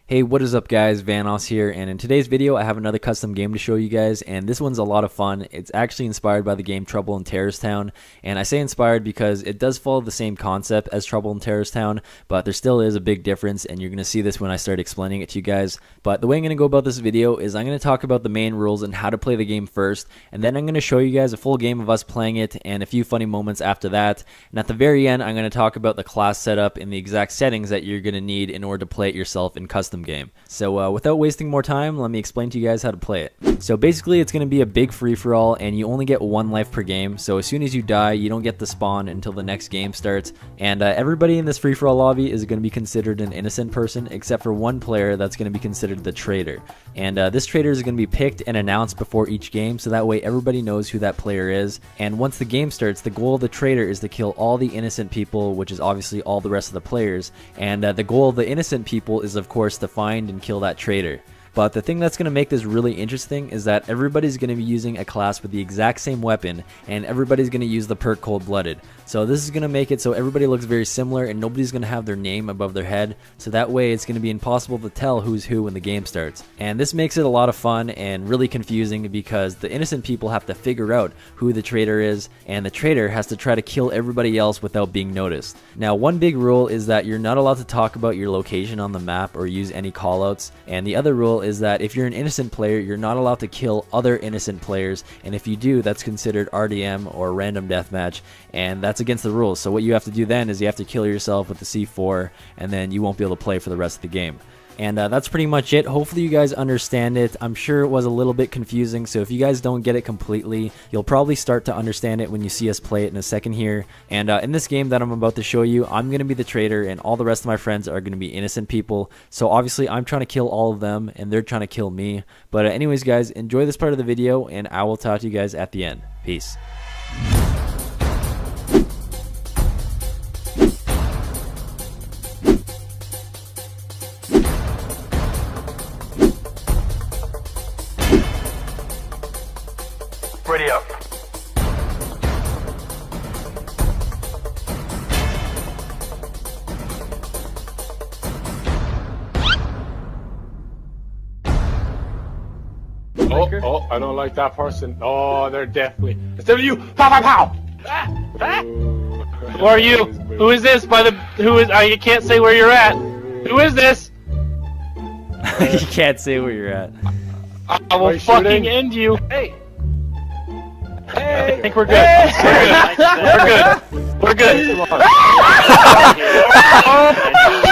Hey, what is up guys, Vanoss here, and in today's video I have another custom game to show you guys, and this one's a lot of fun. It's actually inspired by the game Trouble in Terrorist Town, and I say inspired because it does follow the same concept as Trouble in Terrorist Town, but there still is a big difference, and you're going to see this when I start explaining it to you guys. But the way I'm going to go about this video is I'm going to talk about the main rules and how to play the game first, and then I'm going to show you guys a full game of us playing it and a few funny moments after that, and at the very end I'm going to talk about the class setup and the exact settings that you're going to need in order to play it yourself in custom game. So without wasting more time, let me explain to you guys how to play it. So basically it's going to be a big free-for-all, and you only get one life per game, so as soon as you die you don't get the spawn until the next game starts, and everybody in this free-for-all lobby is going to be considered an innocent person except for one player that's going to be considered the traitor, and this traitor is going to be picked and announced before each game, so that way everybody knows who that player is. And once the game starts, the goal of the traitor is to kill all the innocent people, which is obviously all the rest of the players, and the goal of the innocent people is of course to find and kill that traitor. But the thing that's going to make this really interesting is that everybody's going to be using a class with the exact same weapon, and everybody's going to use the perk Cold Blooded. So this is going to make it so everybody looks very similar, and nobody's going to have their name above their head, so that way it's going to be impossible to tell who's who when the game starts. And this makes it a lot of fun and really confusing because the innocent people have to figure out who the traitor is, and the traitor has to try to kill everybody else without being noticed. Now, one big rule is that you're not allowed to talk about your location on the map or use any callouts, and the other rule is that if you're an innocent player, you're not allowed to kill other innocent players, and if you do, that's considered RDM or random deathmatch, and that's against the rules. So what you have to do then is you have to kill yourself with the C4, and then you won't be able to play for the rest of the game. And that's pretty much it. Hopefully you guys understand it. I'm sure it was a little bit confusing, so if you guys don't get it completely, you'll probably start to understand it when you see us play it in a second here. And in this game that I'm about to show you, I'm going to be the traitor, and all the rest of my friends are going to be innocent people. So obviously I'm trying to kill all of them, and they're trying to kill me. But anyways guys, enjoy this part of the video, and I will talk to you guys at the end. Peace. Ready up. Oh, I don't like that person. Oh, they're definitely. It's definitely you. Pow, pow, pow. Who are you? Who is this? Who is? I can't say where you're at. Who is this? You can't say where you're at. I will fucking end you. Hey. I think we're good. We're good. Come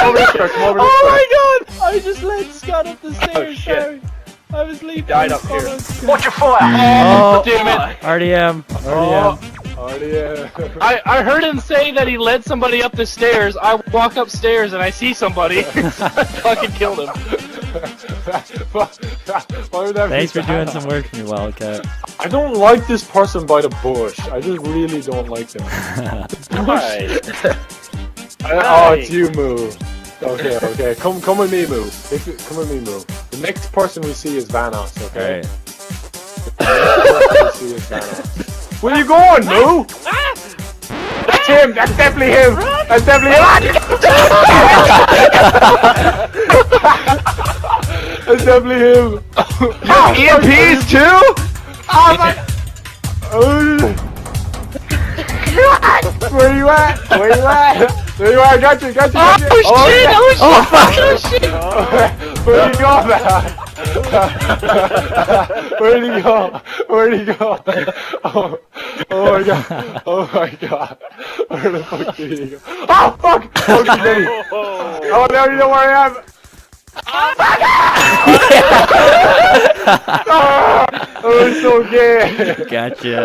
over this door. Come over this door. Oh my god! I just led Scott up the stairs. Oh, shit. Sorry. I was leaving. Died up here. Watch your foot. Oh, Damn it. RDM. I heard him say that he led somebody up the stairs. I walk upstairs and I see somebody. I fucking killed him. Thanks for doing some work for me, Wildcat. I don't like this person by the bush. I just really don't like him. Oh, it's you, Moo. Okay. Come with me, Moo. Come with me, Moo. The next person we see is Vanoss, okay? Right. Where you going, Moo? That's him! That's definitely him! That's definitely him! That's definitely him! EMPs too? Oh my... Where you at? Where you at? There you are, got you! Oh shit! Where'd he go, man? Where'd he go? Oh my god. Where the fuck did he go? Oh fuck! Oh, Jenny. Oh, now you know where I am! Oh, it's so gay! Gotcha.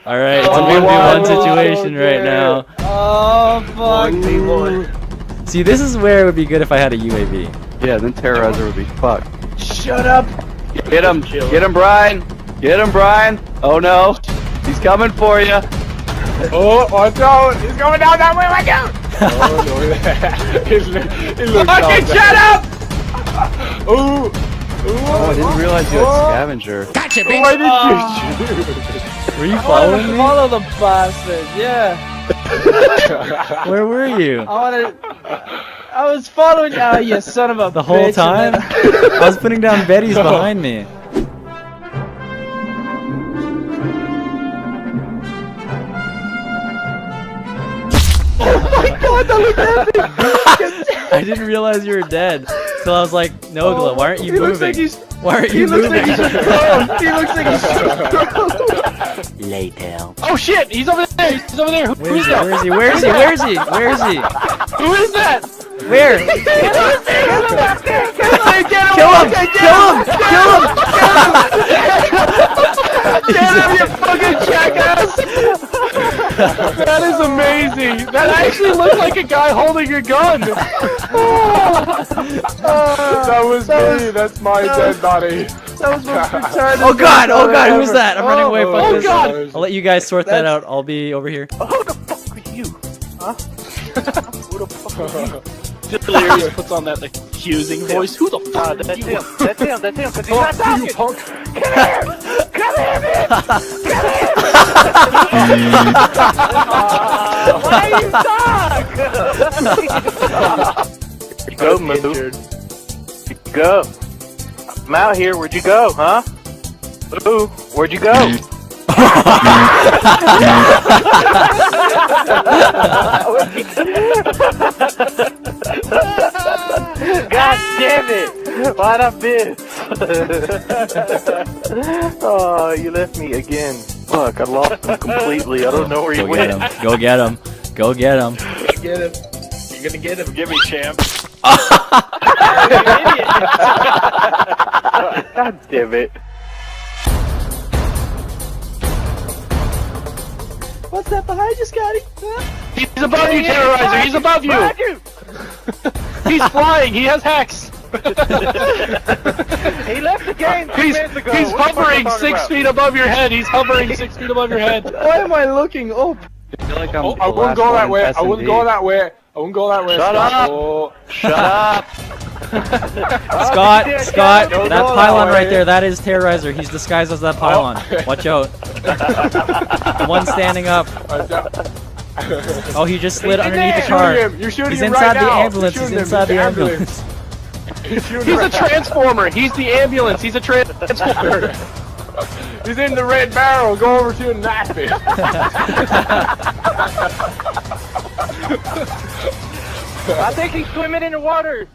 Alright, it's a 1v1 situation right now. Oh fuck! See, this is where it would be good if I had a UAV. Yeah, then Terrorizer would be fucked. Shut up! Get him, Brian! Get him, Brian! Oh no! He's coming for you! Oh, watch out! He's going down that way, watch out! Oh no, he looks Fucking shut up! Ooh! Oh, I didn't realize you had scavenger. Gotcha, bitch! Why did you shoot? Were you I wanted following to me? follow the bastard, yeah. Where were you? I wanted. I was following you. Oh, you son of a The whole bitch. time? I was putting down Betty's behind me. I didn't realize you were dead. So I was like, Nogla, why aren't you moving? Why aren't you moving? He looks like he's Lay down. Oh shit! He's over there! He's over there! Where Who's is he? that? Where is he? Where is he? Where is he? Where is he? Who is that? Where? Kill him! Kill him! Kill him! Get him, you fucking jackass! That is amazing! That actually looked like a guy holding a gun! That was me. That's my dead body. That was most retarded. Oh god! Oh god! Who's that? I'm running away. Fuck Oh this. god! I'll let you guys sort that out. I'll be over here. Who the fuck are you? Huh? Who the fuck are you? Delirious puts on that accusing voice. Who the fuck That's are you? him. That's him. That's him. Cause he's not talking. You punk. Why you talk? Go, Moo. Go. I'm out here. Where'd you go, huh? Ooh, where'd you go? God damn it! Why'd I miss? Oh, you left me again. Fuck, I lost him completely. I don't know where he Go get went. him. Go get him. Go get him. Get him. You're gonna get him. Give me, champ. God damn it. What's that behind you, Scotty? Huh? He's above you, Terrorizer! He's above you! He's flying! He has hacks! He left the game 2 minutes ago. He's What the fuck are you hovering talking 6 about? feet above your head! He's hovering 6 feet above your head! Why am I looking up? I feel like I'm I wouldn't go that way. I wouldn't go that way. I wouldn't go that way. Shut Scott. up. Oh. Shut up. Scott, Scott, Don't that go pylon that right way. there, that is Terrorizer. He's disguised as that pylon. Watch out. The one standing up. Oh, he just slid underneath the car. You're shooting He's him inside right the now. ambulance. You're He's shooting him. inside the He's ambulance. He's shooting He's a right now. transformer! He's the ambulance! He's a transformer! He's in the red barrel. Go over to and knife it. I think he's swimming in the water.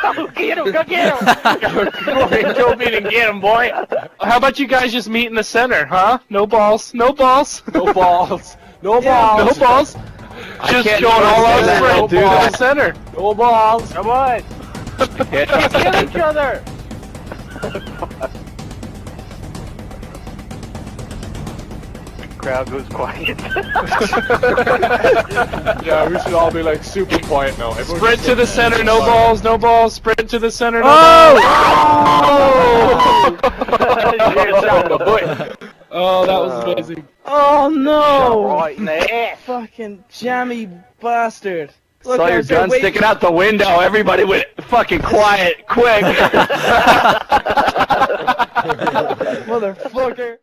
Go get him. Go get him. Go meet and get him, boy! How about you guys just meet in the center, huh? No balls. No balls. No balls. No No balls. balls. Just can't going all out understand straight that, to dude. the center. No balls. Come on. Kill each other. Crowd goes quiet. Yeah, we should all be like super quiet now. Everyone Sprint just to the like, center, no balls, no balls. Sprint to the center, no Oh! balls. Oh, that was amazing. Oh no! Right in the ass. Fucking jammy bastard. Look, Saw I your was there gun waiting- sticking out the window. Everybody went fucking quiet, quick. Motherfucker.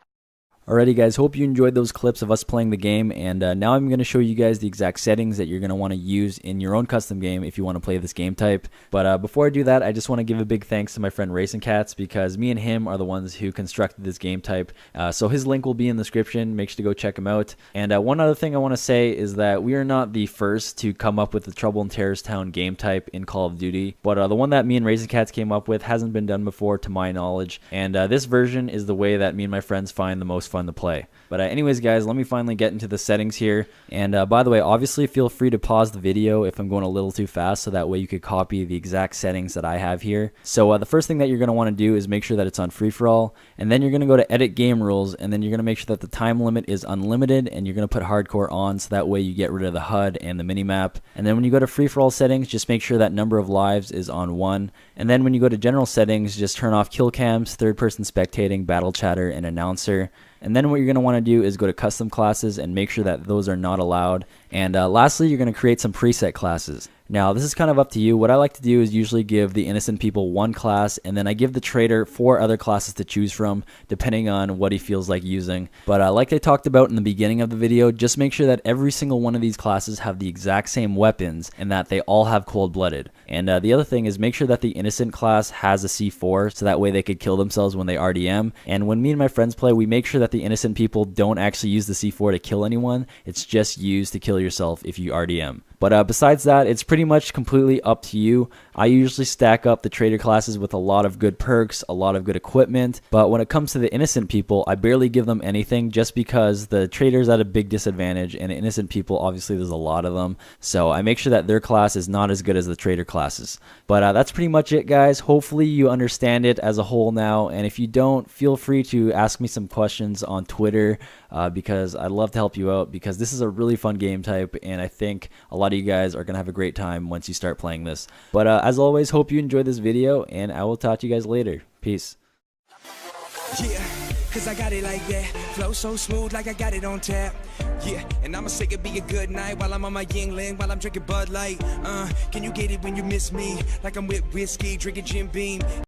Alrighty guys, hope you enjoyed those clips of us playing the game, and now I'm going to show you guys the exact settings that you're going to want to use in your own custom game if you want to play this game type. But before I do that, I just want to give a big thanks to my friend Racing Cats, because me and him are the ones who constructed this game type. So his link will be in the description, make sure to go check him out. And one other thing I want to say is that we are not the first to come up with the Trouble in Terrorist Town game type in Call of Duty, but the one that me and Racing Cats came up with hasn't been done before to my knowledge, and this version is the way that me and my friends find the most fun to play. But anyways guys, let me finally get into the settings here. And by the way, obviously feel free to pause the video if I'm going a little too fast, so that way you could copy the exact settings that I have here. So the first thing that you're going to want to do is make sure that it's on free-for-all, and then you're going to go to edit game rules, and then you're going to make sure that the time limit is unlimited, and you're going to put hardcore on, so that way you get rid of the HUD and the minimap. And then when you go to free-for-all settings, just make sure that number of lives is on 1. And then when you go to general settings, just turn off kill cams, third-person spectating, battle chatter, and announcer. And then what you're going to want to do is go to custom classes and make sure that those are not allowed. And lastly, you're going to create some preset classes. Now, this is kind of up to you. What I like to do is usually give the innocent people one class, and then I give the trader 4 other classes to choose from, depending on what he feels like using. But like I talked about in the beginning of the video, just make sure that every single one of these classes have the exact same weapons and that they all have cold-blooded. And the other thing is make sure that the innocent class has a C4, so that way they could kill themselves when they RDM. And when me and my friends play, we make sure that the innocent people don't actually use the C4 to kill anyone. It's just used to kill yourself if you RDM. But besides that, it's pretty much completely up to you. I usually stack up the trader classes with a lot of good perks, a lot of good equipment, but when it comes to the innocent people, I barely give them anything just because the trader's at a big disadvantage, and innocent people, obviously there's a lot of them, so I make sure that their class is not as good as the trader classes. But that's pretty much it, guys. Hopefully you understand it as a whole now, and if you don't, feel free to ask me some questions on Twitter, because I'd love to help you out, because this is a really fun game type, and I think a lot of you guys are going to have a great time once you start playing this. But as always, hope you enjoyed this video, and I will talk to you guys later. Peace. Yeah, cause I got it like that. Flow so smooth like I got it on tap. Yeah, and I'ma say it be a good night while I'm on my Yingling, while I'm drinking Bud Light. Can you get it when you miss me? Like I'm with whiskey, drinking Jim Beam.